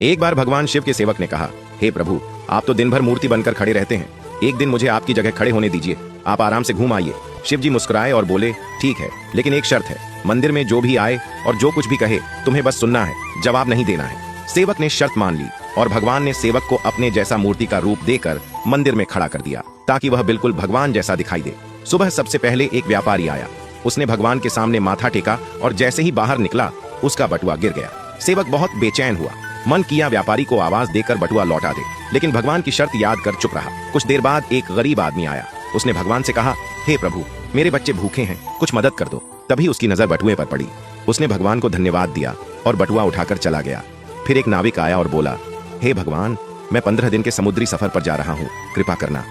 एक बार भगवान शिव के सेवक ने कहा, हे प्रभु, आप तो दिन भर मूर्ति बनकर खड़े रहते हैं, एक दिन मुझे आपकी जगह खड़े होने दीजिए, आप आराम से घूम आइए। शिव जी मुस्कुराए और बोले, ठीक है, लेकिन एक शर्त है, मंदिर में जो भी आए और जो कुछ भी कहे तुम्हें बस सुनना है, जवाब नहीं देना है। सेवक ने शर्त मान ली और भगवान ने सेवक को अपने जैसा मूर्ति का रूप देकर मंदिर में खड़ा कर दिया ताकि वह बिल्कुल भगवान जैसा दिखाई दे। सुबह सबसे पहले एक व्यापारी आया, उसने भगवान के सामने माथा टेका और जैसे ही बाहर निकला उसका बटुआ गिर गया। सेवक बहुत बेचैन हुआ, मन किया व्यापारी को आवाज देकर बटुआ लौटा दे, लेकिन भगवान की शर्त याद कर चुप रहा। कुछ देर बाद एक गरीब आदमी आया, उसने भगवान से कहा, हे प्रभु, मेरे बच्चे भूखे हैं, कुछ मदद कर दो। तभी उसकी नजर बटुए पर पड़ी, उसने भगवान को धन्यवाद दिया और बटुआ उठाकर चला गया। फिर एक नाविक आया और बोला, हे भगवान, मैं 15 दिन के समुद्री सफर पर जा रहा हूँ, कृपा करना।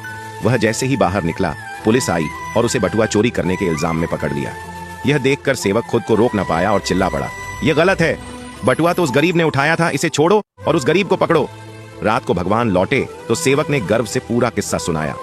वह जैसे ही बाहर निकला, पुलिस आई और उसे बटुआ चोरी करने के इल्जाम में पकड़ लिया। यह देखकर सेवक खुद को रोक न पाया और चिल्ला पड़ा, यह गलत है, बटुआ तो उस गरीब ने उठाया था, इसे छोड़ो और उस गरीब को पकड़ो। रात को भगवान लौटे तो सेवक ने गर्व से पूरा किस्सा सुनाया,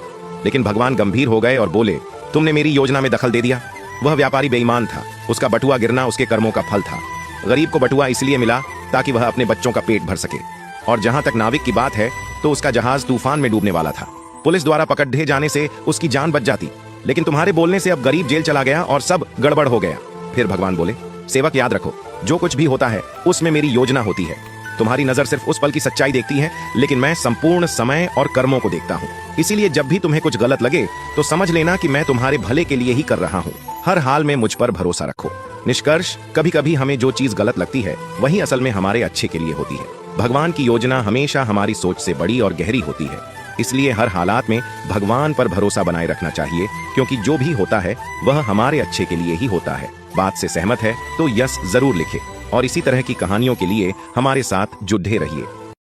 लेकिन भगवान गंभीर हो गए और बोले, तुमने मेरी योजना में दखल दे दिया। वह व्यापारी बेईमान था, उसका बटुआ गिरना उसके कर्मों का फल था। गरीब को बटुआ इसलिए मिला ताकि वह अपने बच्चों का पेट भर सके। और जहां तक नाविक की बात है तो उसका जहाज तूफान में डूबने वाला था, पुलिस द्वारा पकड़े जाने से उसकी जान बच जाती, लेकिन तुम्हारे बोलने से अब गरीब जेल चला गया और सब गड़बड़ हो गया। फिर भगवान बोले, सेवक याद रखो, जो कुछ भी होता है उसमें मेरी योजना होती है। तुम्हारी नजर सिर्फ उस पल की सच्चाई देखती है, लेकिन मैं संपूर्ण समय और कर्मों को देखता हूँ। इसीलिए जब भी तुम्हें कुछ गलत लगे तो समझ लेना कि मैं तुम्हारे भले के लिए ही कर रहा हूँ। हर हाल में मुझ पर भरोसा रखो। निष्कर्ष, कभी कभी हमें जो चीज गलत लगती है वही असल में हमारे अच्छे के लिए होती है। भगवान की योजना हमेशा हमारी सोच से बड़ी और गहरी होती है, इसलिए हर हालात में भगवान पर भरोसा बनाए रखना चाहिए, क्योंकि जो भी होता है वह हमारे अच्छे के लिए ही होता है। बात से सहमत है तो यस जरूर लिखें और इसी तरह की कहानियों के लिए हमारे साथ जुड़े रहिए।